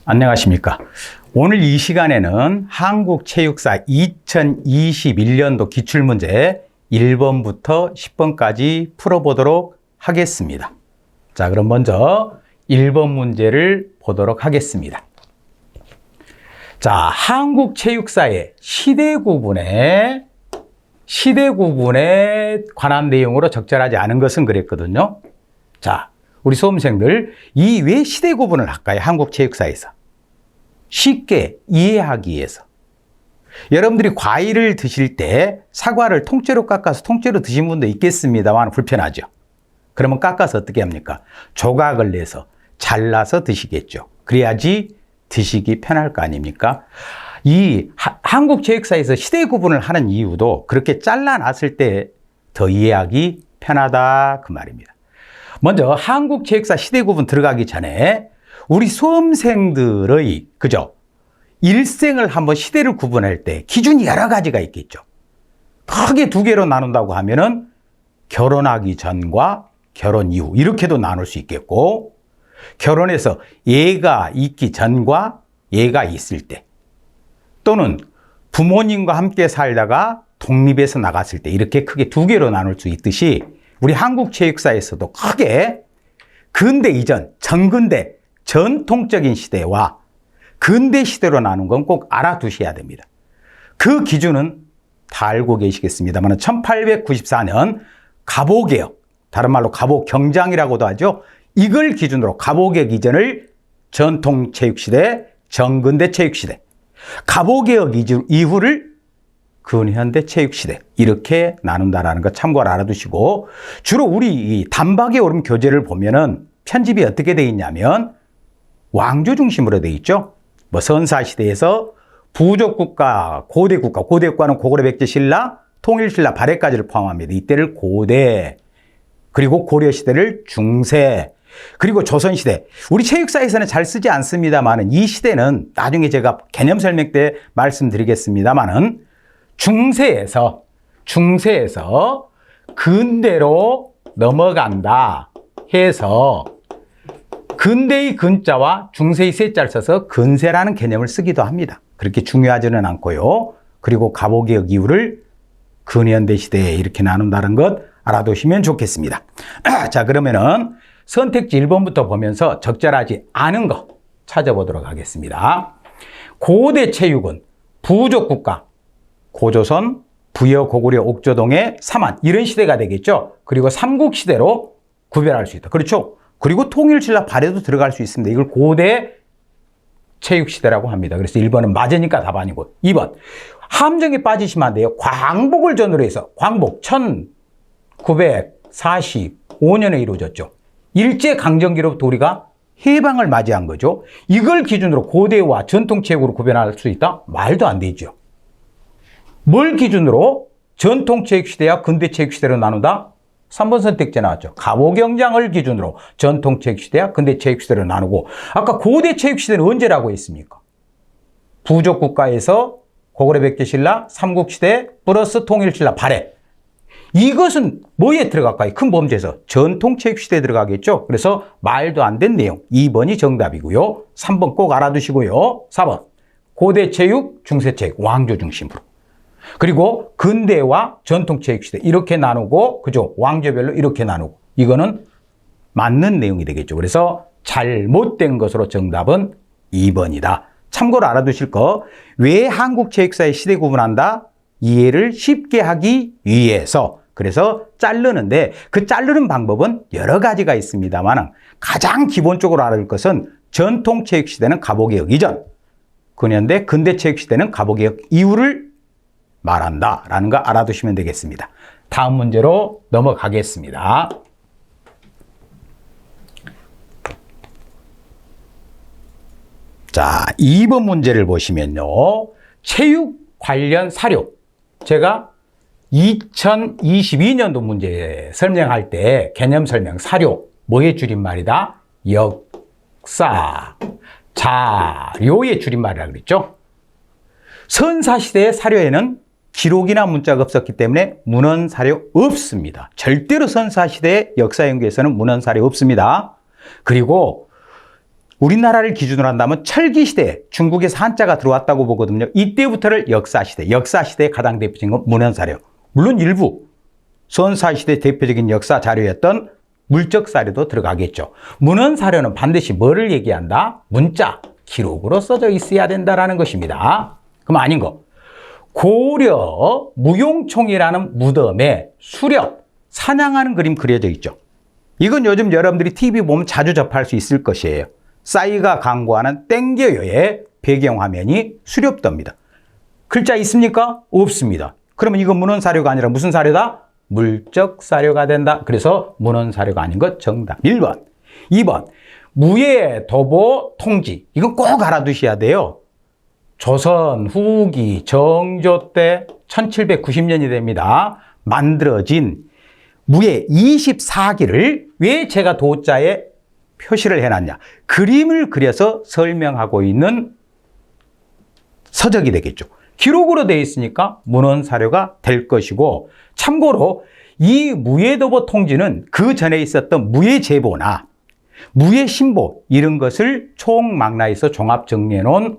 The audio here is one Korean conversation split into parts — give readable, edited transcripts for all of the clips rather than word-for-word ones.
안녕하십니까. 오늘 이 시간에는 한국체육사 2021년도 기출문제 1번부터 10번까지 풀어보도록 하겠습니다. 자, 그럼 먼저 1번 문제를 보도록 하겠습니다. 자, 한국체육사의 시대 구분에 관한 내용으로 적절하지 않은 것은 그랬거든요. 자, 우리 수험생들, 이 왜 시대 구분을 할까요? 한국체육사에서. 쉽게 이해하기 위해서. 여러분들이 과일을 드실 때 사과를 통째로 깎아서 통째로 드신 분도 있겠습니다만 불편하죠. 그러면 깎아서 어떻게 합니까? 조각을 내서 잘라서 드시겠죠. 그래야지 드시기 편할 거 아닙니까? 이 한국체육사에서 시대 구분을 하는 이유도 그렇게 잘라놨을 때 더 이해하기 편하다 그 말입니다. 먼저 한국체육사 시대 구분 들어가기 전에 우리 수험생들의 일생을 한번 시대를 구분할 때 기준이 여러 가지가 있겠죠. 크게 두 개로 나눈다고 하면은 결혼하기 전과 결혼 이후 이렇게도 나눌 수 있겠고, 결혼해서 얘가 있기 전과 얘가 있을 때, 또는 부모님과 함께 살다가 독립해서 나갔을 때, 이렇게 크게 두 개로 나눌 수 있듯이 우리 한국체육사에서도 크게 근대 이전, 전근대, 전통적인 시대와 근대 시대로 나눈 건 꼭 알아두셔야 됩니다. 그 기준은 다 알고 계시겠습니다만 1894년 갑오개혁, 다른 말로 갑오경장이라고도 하죠. 이걸 기준으로 갑오개혁 이전을 전통체육시대, 전근대 체육시대, 갑오개혁 이후를 근현대 체육시대, 이렇게 나눈다라는 거 참고로 알아두시고, 주로 우리 이 단박에 오름 교재를 보면은 편집이 어떻게 되어 있냐면 왕조 중심으로 되어 있죠. 뭐 선사시대에서 부족국가, 고대국가, 고대국가는 고구려 백제 신라, 통일신라, 발해까지를 포함합니다. 이때를 고대, 그리고 고려시대를 중세, 그리고 조선시대. 우리 체육사에서는 잘 쓰지 않습니다만은 이 시대는 나중에 제가 개념 설명 때 말씀드리겠습니다만은 중세에서 근대로 넘어간다 해서 근대의 근자와 중세의 세자를 써서 근세라는 개념을 쓰기도 합니다. 그렇게 중요하지는 않고요. 그리고 갑오개혁 이후를 근현대 시대에 이렇게 나눈다는 것 알아두시면 좋겠습니다. 자, 그러면은 선택지 1번부터 보면서 적절하지 않은 거 찾아보도록 하겠습니다. 고대 체육은 부족국가, 고조선, 부여, 고구려, 옥조동의 삼한, 이런 시대가 되겠죠. 그리고 삼국시대로 구별할 수 있다. 그렇죠? 그리고 통일신라 발해도 들어갈 수 있습니다. 이걸 고대 체육시대라고 합니다. 그래서 1번은 맞으니까 답안이고, 2번 함정에 빠지시면 안 돼요. 광복을 전후로 해서, 광복 1945년에 이루어졌죠. 일제강점기로부터 우리가 해방을 맞이한 거죠. 이걸 기준으로 고대와 전통체육으로 구별할 수 있다? 말도 안 되죠. 뭘 기준으로 전통체육시대와 근대체육시대로 나눈다? 3번 선택지 나왔죠. 갑오경장을 기준으로 전통체육시대와 근대체육시대로 나누고, 아까 고대체육시대는 언제라고 했습니까? 부족국가에서 고구려 백제 신라, 삼국시대 플러스 통일신라 발해. 이것은 뭐에 들어갈까요? 큰 범주에서 전통체육시대에 들어가겠죠. 그래서 말도 안 된 내용 2번이 정답이고요. 3번 꼭 알아두시고요. 4번 고대체육, 중세체육, 왕조 중심으로. 그리고 근대와 전통체육시대 이렇게 나누고, 그죠? 왕조별로 이렇게 나누고, 이거는 맞는 내용이 되겠죠. 그래서 잘못된 것으로 정답은 2번이다. 참고로 알아두실 거, 왜 한국체육사의 시대 구분한다? 이해를 쉽게 하기 위해서. 그래서 자르는데 그 자르는 방법은 여러 가지가 있습니다만 가장 기본적으로 알아둘 것은 전통체육시대는 갑오개혁 이전, 근현대 근대체육시대는 갑오개혁 이후를 말한다 라는 거 알아두시면 되겠습니다. 다음 문제로 넘어가겠습니다. 자, 2번 문제를 보시면요, 체육 관련 사료, 제가 2022년도 문제 설명할 때 개념 설명 사료, 뭐의 줄임말이다? 역사, 자료의 줄임말이라고 그랬죠. 선사시대의 사료에는 기록이나 문자가 없었기 때문에 문헌 사료 없습니다. 절대로 선사시대의 역사 연구에서는 문헌 사료 없습니다. 그리고 우리나라를 기준으로 한다면 철기시대에 중국에서 한자가 들어왔다고 보거든요. 이때부터를 역사시대의 가장 대표적인 건 문헌사료. 물론 일부 선사시대 대표적인 역사 자료였던 물적 사료도 들어가겠죠. 문헌사료는 반드시 뭐를 얘기한다? 문자, 기록으로 써져 있어야 된다는 것입니다. 그럼 아닌 거. 고려 무용총이라는 무덤에 수렵, 사냥하는 그림 그려져 있죠. 이건 요즘 여러분들이 TV 보면 자주 접할 수 있을 것이에요. 싸이가 광고하는 땡겨요의 배경화면이 수렵도입니다. 글자 있습니까? 없습니다. 그러면 이건 문헌사료가 아니라 무슨 사료다? 물적 사료가 된다. 그래서 문헌사료가 아닌 것 정답. 1번. 2번. 무예 도보 통지. 이건 꼭 알아두셔야 돼요. 조선 후기 정조 때 1790년이 됩니다. 만들어진 무예 24기를 왜 제가 도자에 표시를 해놨냐. 그림을 그려서 설명하고 있는 서적이 되겠죠. 기록으로 되어 있으니까 문헌사료가 될 것이고, 참고로 이 무예도보 통지는 그 전에 있었던 무예제보나 무예신보 이런 것을 총망라해서 종합 정리해 놓은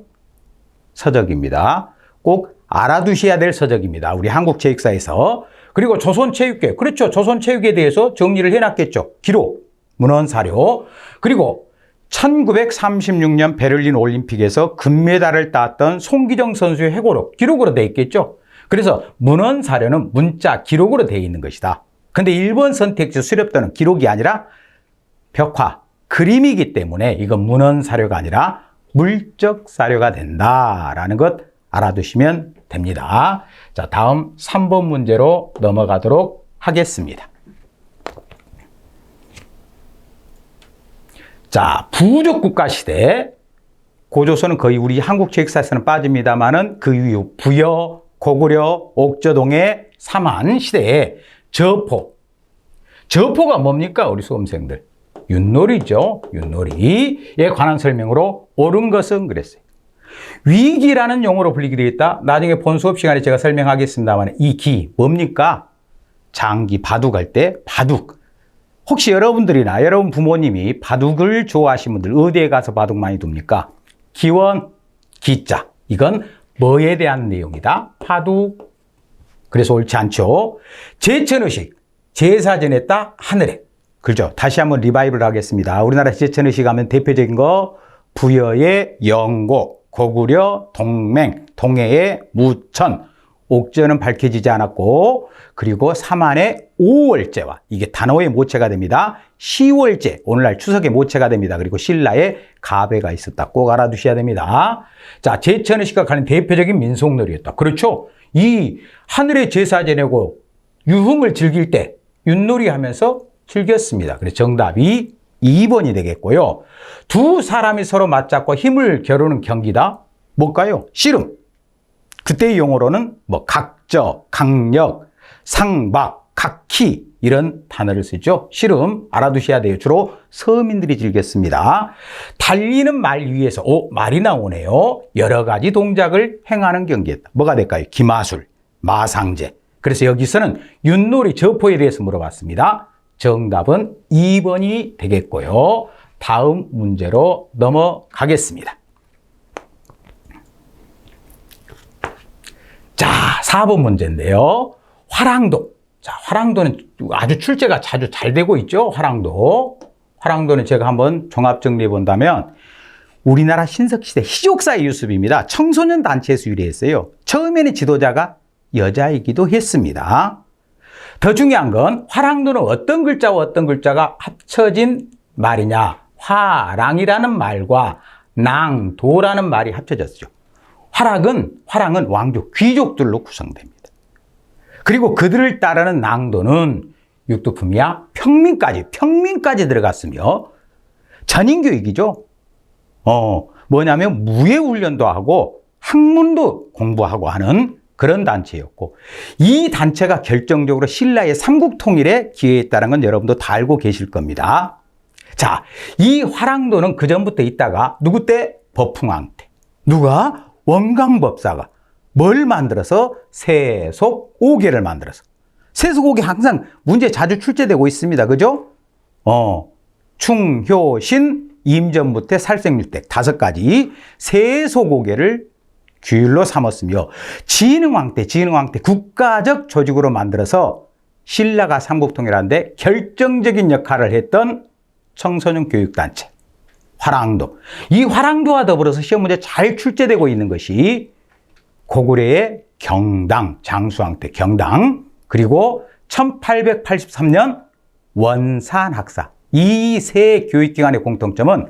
서적입니다. 꼭 알아두셔야 될 서적입니다. 우리 한국체육사에서. 그리고 조선체육회, 그렇죠. 조선체육에 대해서 정리를 해놨겠죠. 기록, 문헌사료. 그리고 1936년 베를린 올림픽에서 금메달을 땄던 송기정 선수의 회고록, 기록으로 되어 있겠죠. 그래서 문헌사료는 문자, 기록으로 되어 있는 것이다. 근데 1번 선택지 수렵도는 기록이 아니라 벽화, 그림이기 때문에 이건 문헌사료가 아니라 물적 사료가 된다라는 것 알아두시면 됩니다. 자, 다음 3번 문제로 넘어가도록 하겠습니다. 자, 부족 국가 시대. 고조선은 거의 우리 한국 체육사에서는 빠집니다만은 그 이후 부여, 고구려, 옥저동의 삼한 시대에 저포가 뭡니까? 우리 수험생들. 윷놀이죠. 윷놀이에 관한 설명으로 옳은 것은 그랬어요. 위기라는 용어로 불리게 되어 있다. 나중에 본 수업 시간에 제가 설명하겠습니다만 이 기 뭡니까? 장기 바둑할 때 바둑. 혹시 여러분들이나 여러분 부모님이 바둑을 좋아하시는 분들 어디에 가서 바둑 많이 둡니까? 기원, 기자. 이건 뭐에 대한 내용이다? 바둑. 그래서 옳지 않죠. 제천의식. 제사 지냈다 하늘에. 그렇죠. 다시 한번 리바이브를 하겠습니다. 우리나라 제천의식 하면 대표적인 거 부여의 영고, 고구려 동맹, 동해의 무천, 옥저는 밝혀지지 않았고, 그리고 삼한의 5월제와 이게 단호의 모체가 됩니다. 10월제, 오늘날 추석의 모체가 됩니다. 그리고 신라의 가배가 있었다. 꼭 알아두셔야 됩니다. 자, 제천의식과 관련 대표적인 민속놀이였다. 그렇죠. 이 하늘에 제사 지내고 유흥을 즐길 때 윷놀이 하면서 즐겼습니다. 그래서 정답이 2번이 되겠고요. 두 사람이 서로 맞잡고 힘을 겨루는 경기다. 뭘까요? 씨름. 그때의 용어로는 뭐 각저, 강력, 상박, 각키 이런 단어를 쓰죠. 씨름 알아두셔야 돼요. 주로 서민들이 즐겼습니다. 달리는 말 위에서 말이 나오네요. 여러 가지 동작을 행하는 경기였다. 뭐가 될까요? 기마술, 마상제. 그래서 여기서는 윷놀이 저포에 대해서 물어봤습니다. 정답은 2번이 되겠고요. 다음 문제로 넘어가겠습니다. 자, 4번 문제인데요. 화랑도. 자, 화랑도는 아주 출제가 자주 잘 되고 있죠. 화랑도는 제가 한번 종합 정리해 본다면 우리나라 신석시대 희족사의 유습입니다. 청소년 단체에서 유래했어요. 처음에는 지도자가 여자이기도 했습니다. 더 중요한 건 화랑도는 어떤 글자와 어떤 글자가 합쳐진 말이냐. 화랑이라는 말과 낭도라는 말이 합쳐졌죠. 화랑은 왕족, 귀족들로 구성됩니다. 그리고 그들을 따르는 낭도는 육두품이야 평민까지 들어갔으며 전인교육이죠. 뭐냐면 무예훈련도 하고 학문도 공부하고 하는 그런 단체였고, 이 단체가 결정적으로 신라의 삼국통일에 기여했다는 건 여러분도 다 알고 계실 겁니다. 자, 이 화랑도는 그전부터 있다가 누구 때? 법흥왕 때. 누가? 원광법사가 뭘 만들어서? 세속오계를 만들어서. 세속오계 항상 문제 자주 출제되고 있습니다. 그죠? 충효신 임전무태, 살생밀대 5가지 세소고개를 규율로 삼았으며 진흥왕 때 국가적 조직으로 만들어서 신라가 삼국통일하는데 결정적인 역할을 했던 청소년 교육단체 화랑도. 이 화랑도와 더불어서 시험 문제 잘 출제되고 있는 것이 고구려의 경당, 장수왕 때 경당, 그리고 1883년 원산학사. 이 세 교육기관의 공통점은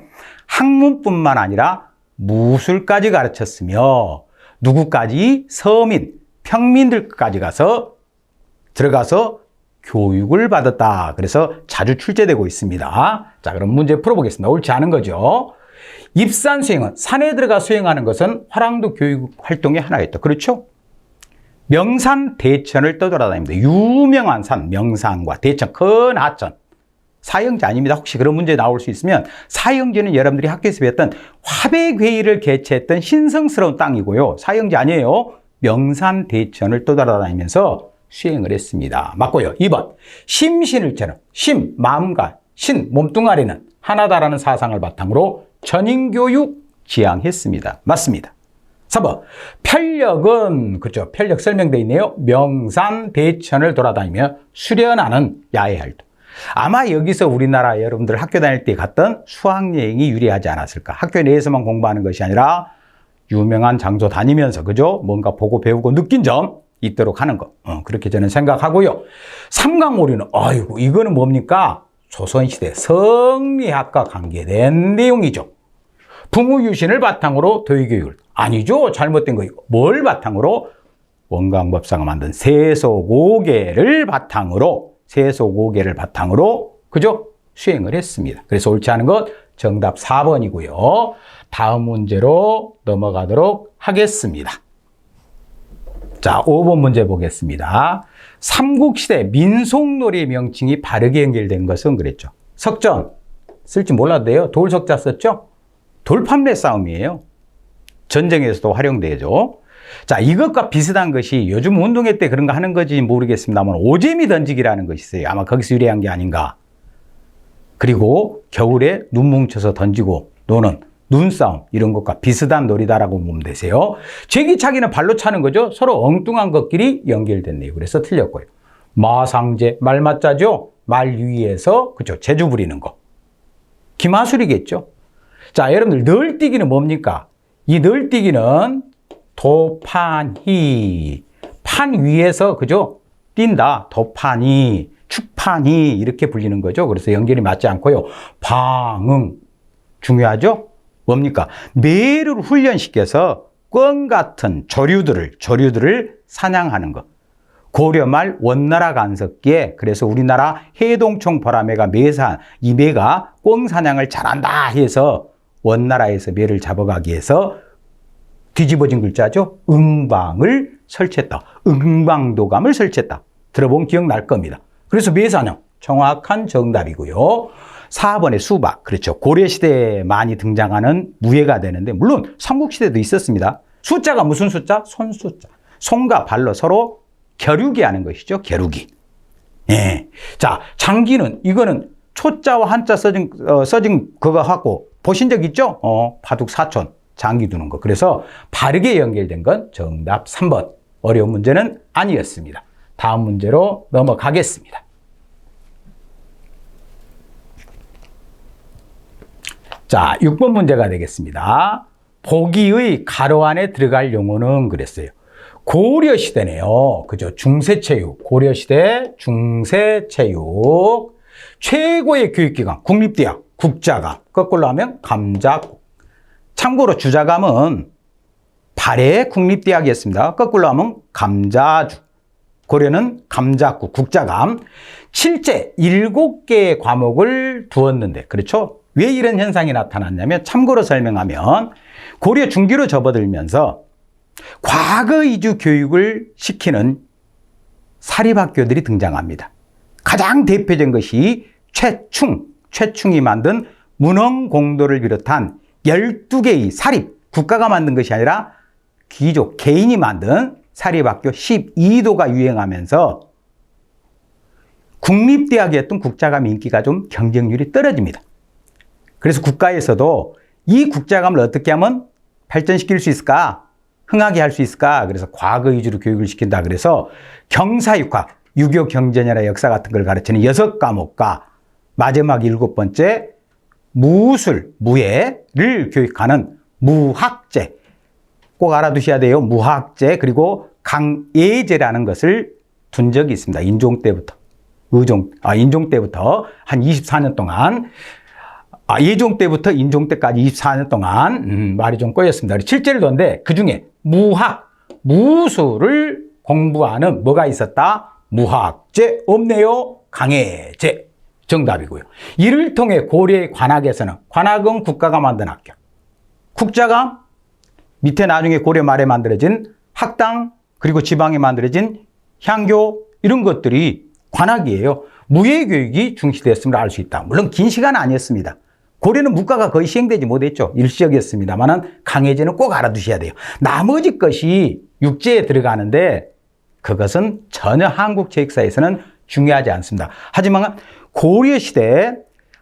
학문뿐만 아니라 무술까지 가르쳤으며 누구까지? 서민, 평민들까지 들어가서 교육을 받았다. 그래서 자주 출제되고 있습니다. 자, 그럼 문제 풀어보겠습니다. 옳지 않은 거죠. 입산 수행은, 산에 들어가 수행하는 것은 화랑도 교육 활동의 하나였다. 그렇죠? 명산, 대천을 떠돌아다닙니다. 유명한 산, 명산과 대천, 큰 하천. 사형제 아닙니다. 혹시 그런 문제 나올 수 있으면 사형제는 여러분들이 학교에서 배웠던 화백회의를 개최했던 신성스러운 땅이고요. 사형제 아니에요. 명산, 대천을 떠돌아다니면서 수행을 했습니다. 맞고요. 2번. 심신을처럼, 심, 마음과 신, 몸뚱아리는 하나다라는 사상을 바탕으로 전인교육 지향했습니다. 맞습니다. 3번. 편력은, 그렇죠. 편력 설명되어 있네요. 명산, 대천을 돌아다니며 수련하는 야외 활동. 아마 여기서 우리나라 여러분들 학교 다닐 때 갔던 수학여행이 유리하지 않았을까. 학교 내에서만 공부하는 것이 아니라 유명한 장소 다니면서, 그죠? 뭔가 보고 배우고 느낀 점 있도록 하는 것. 그렇게 저는 생각하고요. 삼강오류는, 아이고, 이거는 뭡니까? 조선시대 성리학과 관계된 내용이죠. 부무유신을 바탕으로 도의교육을. 아니죠. 잘못된 거. 뭘 바탕으로? 원광법사가 만든 세소고개를 바탕으로, 그죠? 수행을 했습니다. 그래서 옳지 않은 것 정답 4번이고요. 다음 문제로 넘어가도록 하겠습니다. 자, 5번 문제 보겠습니다. 삼국시대 민속놀이의 명칭이 바르게 연결된 것은 그랬죠. 석전, 쓸지 몰라도 돼요. 돌석자 썼죠? 돌판매 싸움이에요. 전쟁에서도 활용되죠. 자, 이것과 비슷한 것이 요즘 운동회 때 그런 거 하는 건지 모르겠습니다만 오재미 던지기라는 것이 있어요. 아마 거기서 유래한 게 아닌가. 그리고 겨울에 눈 뭉쳐서 던지고 노는 눈싸움, 이런 것과 비슷한 놀이다라고 보면 되세요. 제기차기는 발로 차는 거죠. 서로 엉뚱한 것끼리 연결됐네요. 그래서 틀렸고요. 마상제, 말맞자죠. 말 위에서, 그죠, 재주 부리는 거. 기마술이겠죠. 자, 여러분들 널뛰기는 뭡니까? 이 널뛰기는 도판희, 판 위에서, 그죠? 뛴다. 도판이, 축판이 이렇게 불리는 거죠. 그래서 연결이 맞지 않고요. 방응, 중요하죠? 뭡니까? 매를 훈련시켜서 꿩 같은 조류들을 사냥하는 것. 고려 말 원나라 간섭기에, 그래서 우리나라 해동총 보라매가 이 매가 꿩 사냥을 잘한다 해서 원나라에서 매를 잡아가기 위해서 뒤집어진 글자죠. 응방을 설치했다. 응방도감을 설치했다. 들어보면 기억날 겁니다. 그래서 매사냥, 정확한 정답이고요. 4번의 수박, 그렇죠. 고려시대에 많이 등장하는 무예가 되는데, 물론 삼국시대도 있었습니다. 숫자가 무슨 숫자? 손숫자. 손과 발로 서로 겨루기 하는 것이죠. 겨루기. 예. 자, 장기는, 이거는 초자와 한자 써진 그거 하고 보신 적 있죠? 바둑 사촌. 장기 두는 거. 그래서 바르게 연결된 건 정답 3번. 어려운 문제는 아니었습니다. 다음 문제로 넘어가겠습니다. 자, 6번 문제가 되겠습니다. 보기의 가로 안에 들어갈 용어는 그랬어요. 고려시대네요. 그죠? 중세체육. 고려시대 중세체육. 최고의 교육기관. 국립대학, 국자감. 거꾸로 하면 감자국. 참고로 주자감은 발해 국립대학이었습니다. 거꾸로 하면 감자주. 고려는 감자국, 국자감. 실제 7개의 과목을 두었는데, 그렇죠? 왜 이런 현상이 나타났냐면, 참고로 설명하면 고려 중기로 접어들면서 과거 위주 교육을 시키는 사립학교들이 등장합니다. 가장 대표적인 것이 최충이 만든 문헌공도를 비롯한 12개의 사립, 국가가 만든 것이 아니라 귀족, 개인이 만든 사립학교 12도가 유행하면서 국립대학이었던 국자감 인기가 좀 경쟁률이 떨어집니다. 그래서 국가에서도 이 국자감을 어떻게 하면 발전시킬 수 있을까? 흥하게 할 수 있을까? 그래서 과거 위주로 교육을 시킨다. 그래서 경사육화, 유교 경전이나 역사 같은 걸 가르치는 6과목과 마지막 7번째 무술, 무예를 교육하는 무학제. 꼭 알아두셔야 돼요. 무학제 그리고 강예제라는 것을 둔 적이 있습니다. 인종 때부터. 인종 때부터 한 24년 동안 예종 때부터 인종 때까지 24년 동안 말이 좀 꼬였습니다. 실제를 뒀는데 그중에 무학, 무술을 공부하는 뭐가 있었다? 무학제 없네요. 강예제 정답이고요. 이를 통해 고려의 관학에서는 관학은 국가가 만든 학교. 국자감 밑에 나중에 고려 말에 만들어진 학당 그리고 지방에 만들어진 향교 이런 것들이 관학이에요. 무예교육이 중시되었음을 알 수 있다. 물론 긴 시간은 아니었습니다. 고려는 문과가 거의 시행되지 못했죠. 일시적이었습니다만 강예제는 꼭 알아두셔야 돼요. 나머지 것이 육제에 들어가는데 그것은 전혀 한국 체육사에서는 중요하지 않습니다. 하지만 고려시대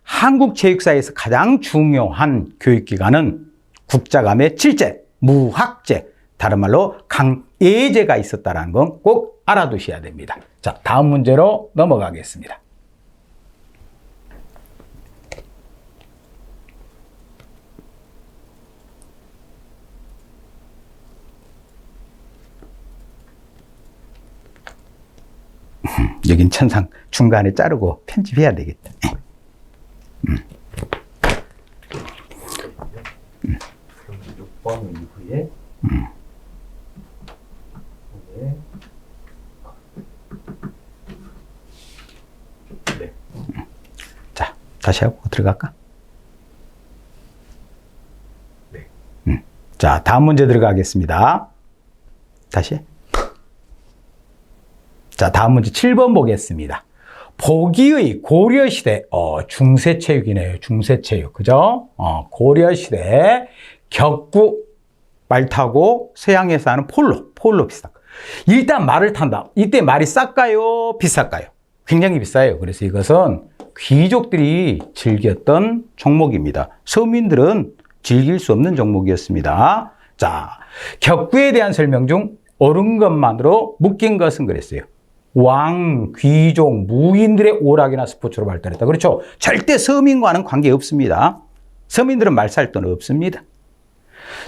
한국 체육사에서 가장 중요한 교육기관은 국자감의 7제, 무학제, 다른 말로 강예제가 있었다는 건 꼭 알아두셔야 됩니다. 자, 다음 문제로 넘어가겠습니다. 여긴 천상 중간에 자르고 편집해야 되겠다. 그럼 6번 이후에 네. 자, 다시 하고 들어갈까? 네. 자, 다음 문제 들어가겠습니다. 다시. 자, 다음 문제 7번 보겠습니다. 보기의 고려시대, 중세체육이네요. 중세체육. 그죠? 고려시대 격구, 말 타고 서양에서 하는 폴로 비슷한 거. 일단 말을 탄다. 이때 말이 쌀까요? 비쌀까요? 굉장히 비싸요. 그래서 이것은 귀족들이 즐겼던 종목입니다. 서민들은 즐길 수 없는 종목이었습니다. 자, 격구에 대한 설명 중 옳은 것만으로 묶인 것은 그랬어요. 왕, 귀족, 무인들의 오락이나 스포츠로 발달했다. 그렇죠? 절대 서민과는 관계없습니다. 서민들은 말 살 돈 없습니다.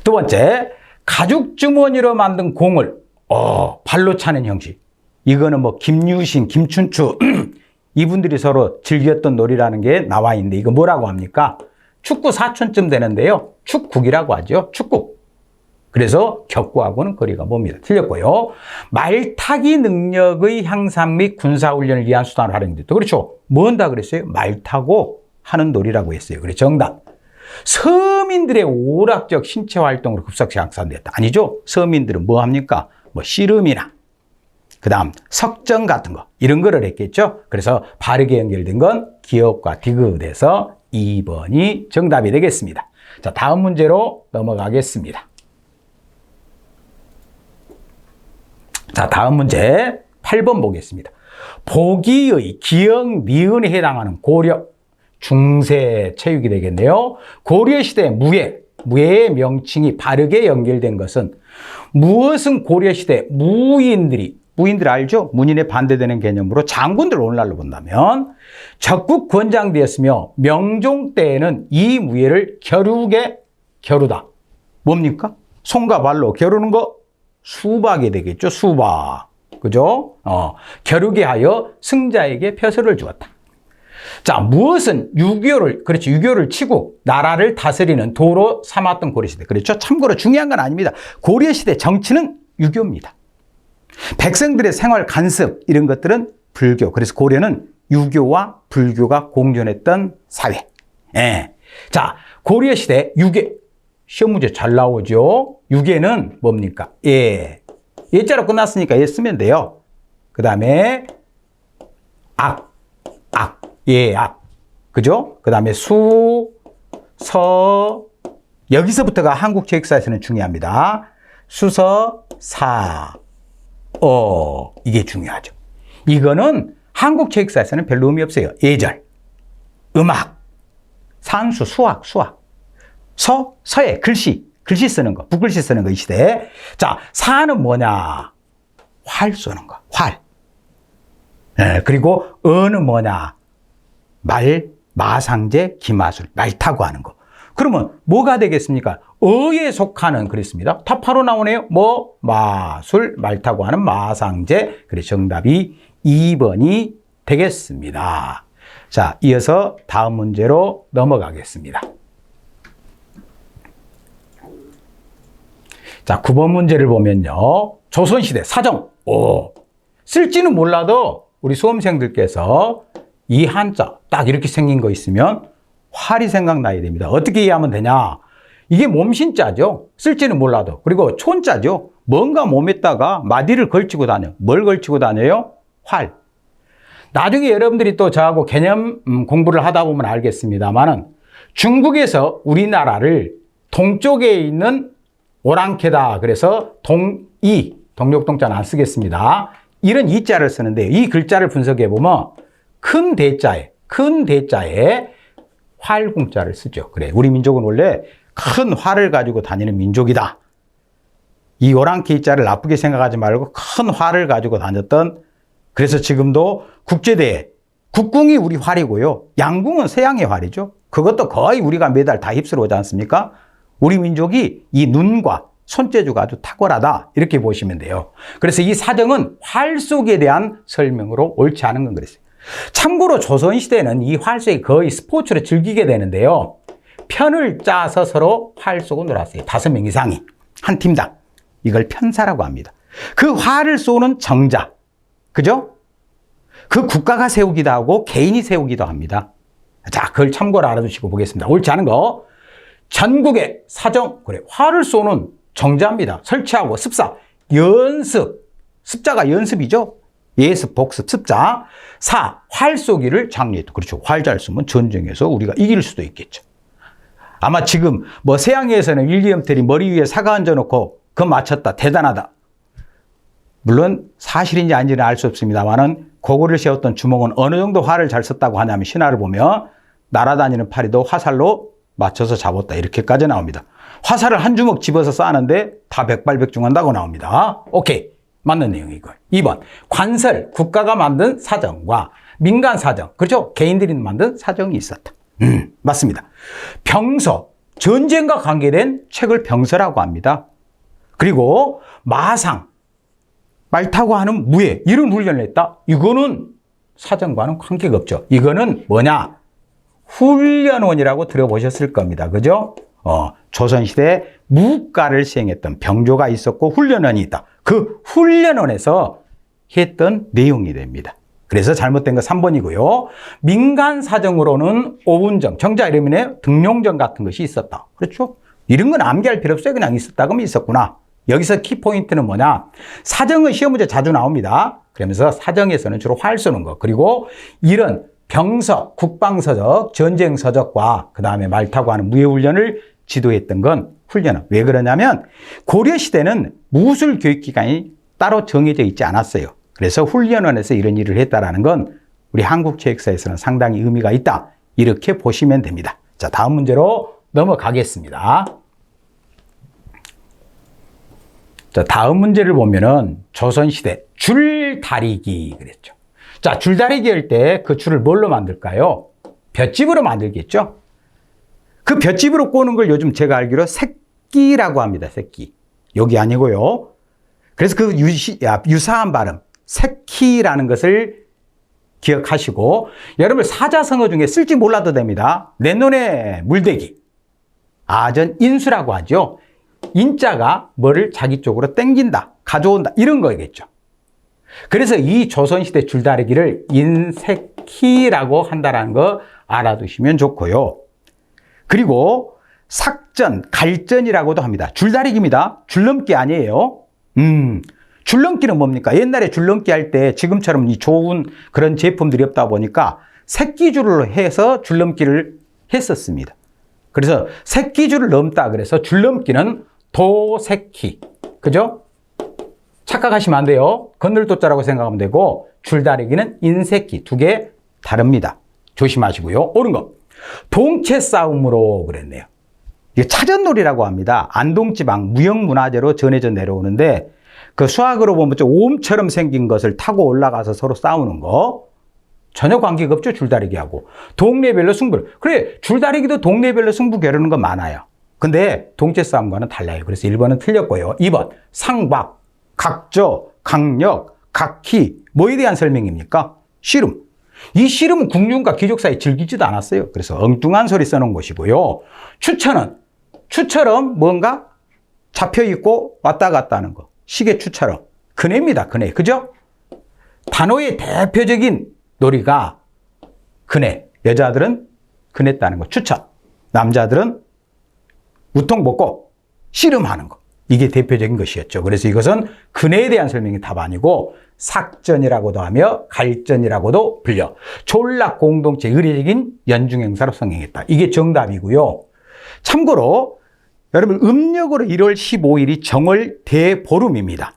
두 번째, 가죽 주머니로 만든 공을 발로 차는 형식. 이거는 뭐 김유신, 김춘추 이분들이 서로 즐겼던 놀이라는 게 나와 있는데 이거 뭐라고 합니까? 축구 사촌쯤 되는데요. 축국이라고 하죠. 축국. 그래서 격구하고는 거리가 멉니다. 틀렸고요. 말타기 능력의 향상 및 군사훈련을 위한 수단으로 활용됐다. 그렇죠. 뭐 한다 그랬어요? 말 타고 하는 놀이라고 했어요. 그래 정답. 서민들의 오락적 신체 활동으로 급속히 확산됐다. 아니죠. 서민들은 뭐 합니까? 뭐 씨름이나 그 다음 석정 같은 거 이런 거를 했겠죠. 그래서 바르게 연결된 건 기억과 디귿에서 2번이 정답이 되겠습니다. 자, 다음 문제로 넘어가겠습니다. 자, 다음 문제 8번 보겠습니다. 보기의 기역, 니은에 해당하는 고려 중세 체육이 되겠네요. 고려시대 무예의 명칭이 바르게 연결된 것은 무엇은 고려시대 무인들 알죠? 문인에 반대되는 개념으로 장군들 오늘날로 본다면 적국 권장되었으며 명종 때에는 이 무예를 겨루다. 뭡니까? 손과 발로 겨루는 거 수박이 되겠죠. 수박. 그죠? 겨루게 하여 승자에게 표서를 주었다. 자, 무엇은 유교를 치고 나라를 다스리는 도로 삼았던 고려시대. 그렇죠? 참고로 중요한 건 아닙니다. 고려시대 정치는 유교입니다. 백성들의 생활 간섭 이런 것들은 불교. 그래서 고려는 유교와 불교가 공존했던 사회. 예. 자, 고려시대 유교. 시험 문제 잘 나오죠? 유계는 뭡니까? 예. 예자로 끝났으니까 예 쓰면 돼요. 그 다음에 악. 그죠? 그 다음에 수, 서, 여기서부터가 한국 체육사에서는 중요합니다. 수서, 사, 이게 중요하죠. 이거는 한국 체육사에서는 별로 의미 없어요. 예절, 음악, 산수, 수학. 서예, 글씨 쓰는 거, 붓글씨 쓰는 거 이 시대. 자, 사는 뭐냐? 활 쏘는 거, 활. 예, 그리고 어는 뭐냐? 마상제, 기마술, 말 타고 하는 거. 그러면 뭐가 되겠습니까? 어에 속하는 그랬습니다. 답 바로 나오네요. 뭐? 마술, 말 타고 하는 마상제. 그래서 정답이 2번이 되겠습니다. 자, 이어서 다음 문제로 넘어가겠습니다. 자, 9번 문제를 보면요. 조선시대 사정. 쓸지는 몰라도 우리 수험생들께서 이 한자 딱 이렇게 생긴 거 있으면 활이 생각나야 됩니다. 어떻게 이해하면 되냐? 이게 몸신자죠. 쓸지는 몰라도. 그리고 촌자죠. 뭔가 몸에다가 마디를 걸치고 다녀. 뭘 걸치고 다녀요? 활. 나중에 여러분들이 또 저하고 개념 공부를 하다 보면 알겠습니다만은 중국에서 우리나라를 동쪽에 있는 오랑캐다. 그래서 동이, 동력동자는 안 쓰겠습니다. 이런 이자를 쓰는데 이 글자를 분석해 보면 큰 대자에 활궁자를 쓰죠. 그래, 우리 민족은 원래 큰 활을 가지고 다니는 민족이다. 이 오랑캐 이자를 나쁘게 생각하지 말고 큰 활을 가지고 다녔던, 그래서 지금도 국제대회 국궁이 우리 활이고요. 양궁은 서양의 활이죠. 그것도 거의 우리가 매달 다 휩쓸어 오지 않습니까? 우리 민족이 이 눈과 손재주가 아주 탁월하다. 이렇게 보시면 돼요. 그래서 이 사정은 활 속에 대한 설명으로 옳지 않은 건 그랬어요. 참고로 조선시대는 이 활 속에 거의 스포츠를 즐기게 되는데요. 편을 짜서 서로 활 쏘고 놀았어요. 5명 이상이. 한 팀당. 이걸 편사라고 합니다. 그 활을 쏘는 정자. 그죠? 그 국가가 세우기도 하고 개인이 세우기도 합니다. 자, 그걸 참고로 알아두시고 보겠습니다. 옳지 않은 거. 전국의 사정, 그래, 활을 쏘는 정자입니다. 설치하고 습사, 연습. 습자가 연습이죠. 예습, 복습, 습자. 활 쏘기를 장려했다. 그렇죠. 활 잘 쏘면 전쟁에서 우리가 이길 수도 있겠죠. 아마 지금 뭐 서양에서는 윌리엄 텔이 머리 위에 사과 얹어놓고 그거 맞췄다. 대단하다. 물론 사실인지 아닌지는 알 수 없습니다만은 고구려를 세웠던 주몽은 어느 정도 활을 잘 썼다고 하냐면 신화를 보면 날아다니는 파리도 화살로 맞춰서 잡았다. 이렇게까지 나옵니다. 화살을 한 주먹 집어서 쏴는데 다 백발백중한다고 나옵니다. 오케이. 맞는 내용이 이거. 2번. 관설, 국가가 만든 사정과 민간 사정. 그렇죠? 개인들이 만든 사정이 있었다. 맞습니다. 병서, 전쟁과 관계된 책을 병서라고 합니다. 그리고 마상, 말 타고 하는 무예, 이런 훈련을 했다. 이거는 사정과는 관계가 없죠. 이거는 뭐냐? 훈련원이라고 들어보셨을 겁니다. 그죠? 조선시대 무가를 시행했던 병조가 있었고 훈련원이 있다. 그 훈련원에서 했던 내용이 됩니다. 그래서 잘못된 거 3번이고요. 민간 사정으로는 오운정, 정자 이름이네 등용정 같은 것이 있었다. 그렇죠? 이런 건 암기할 필요 없어요. 그냥 있었다 그러면 있었구나. 여기서 키포인트는 뭐냐? 사정은 시험 문제 자주 나옵니다. 그러면서 사정에서는 주로 활 쏘는 거. 그리고 이런 병서, 국방서적, 전쟁서적과 그 다음에 말 타고 하는 무예훈련을 지도했던 건 훈련은. 왜 그러냐면 고려시대는 무술 교육기관이 따로 정해져 있지 않았어요. 그래서 훈련원에서 이런 일을 했다는 건 우리 한국체육사에서는 상당히 의미가 있다. 이렇게 보시면 됩니다. 자, 다음 문제로 넘어가겠습니다. 자, 다음 문제를 보면은 조선시대 줄다리기 그랬죠. 자, 줄다리기 할 때 그 줄을 뭘로 만들까요? 볏짚으로 만들겠죠? 그 볏짚으로 꼬는 걸 요즘 제가 알기로 새끼라고 합니다. 새끼. 여기 아니고요. 그래서 그 유사한 발음, 새끼라는 것을 기억하시고, 여러분 사자성어 중에 쓸지 몰라도 됩니다. 내 눈에 물대기. 아전 인수라고 하죠. 인자가 뭐를 자기 쪽으로 땡긴다, 가져온다, 이런 거겠죠. 그래서 이 조선시대 줄다리기를 인새키라고 한다는 거 알아두시면 좋고요. 그리고 삭전, 갈전이라고도 합니다. 줄다리기입니다. 줄넘기 아니에요. 줄넘기는 뭡니까? 옛날에 줄넘기 할 때 지금처럼 이 좋은 그런 제품들이 없다 보니까 새끼줄로 해서 줄넘기를 했었습니다. 그래서 새끼줄을 넘다 그래서 줄넘기는 도새끼. 그죠? 착각하시면 안 돼요. 건널도자라고 생각하면 되고 줄다리기는 인새끼. 두 개 다릅니다. 조심하시고요. 옳은 거. 동체 싸움으로 그랬네요. 이게 차전놀이라고 합니다. 안동지방 무형문화재로 전해져 내려오는데 그 수학으로 보면 좀 옴처럼 생긴 것을 타고 올라가서 서로 싸우는 거 전혀 관계가 없죠. 줄다리기하고. 동네별로 승부를. 그래, 줄다리기도 동네별로 승부 겨루는 거 많아요. 근데 동체 싸움과는 달라요. 그래서 1번은 틀렸고요. 2번 상박, 각저, 강력, 각희 뭐에 대한 설명입니까? 씨름. 이 씨름은 국륜과 귀족 사이 즐기지도 않았어요. 그래서 엉뚱한 소리 써놓은 것이고요. 추처럼 뭔가 잡혀있고 왔다 갔다 하는 거. 시계 추처럼. 그네입니다. 그네. 그죠? 단어의 대표적인 놀이가 그네. 여자들은 그네 따는 거. 추처. 남자들은 우통 벗고 씨름하는 거. 이게 대표적인 것이었죠. 그래서 이것은 그네에 대한 설명이 답 아니고 삭전이라고도 하며 갈전이라고도 불려. 촌락 공동체 의례적인 연중행사로 성행했다. 이게 정답이고요. 참고로 여러분 음력으로 1월 15일이 정월 대보름입니다.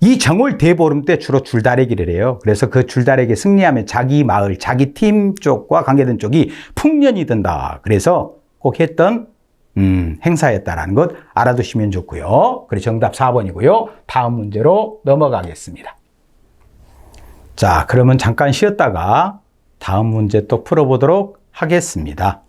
이 정월 대보름 때 주로 줄다리기를 해요. 그래서 그 줄다리기 승리하면 자기 마을, 자기 팀 쪽과 관계된 쪽이 풍년이 든다. 그래서 꼭 했던 행사였다라는 것 알아두시면 좋고요. 그래서 정답 4번이고요. 다음 문제로 넘어가겠습니다. 자, 그러면 잠깐 쉬었다가 다음 문제 또 풀어보도록 하겠습니다.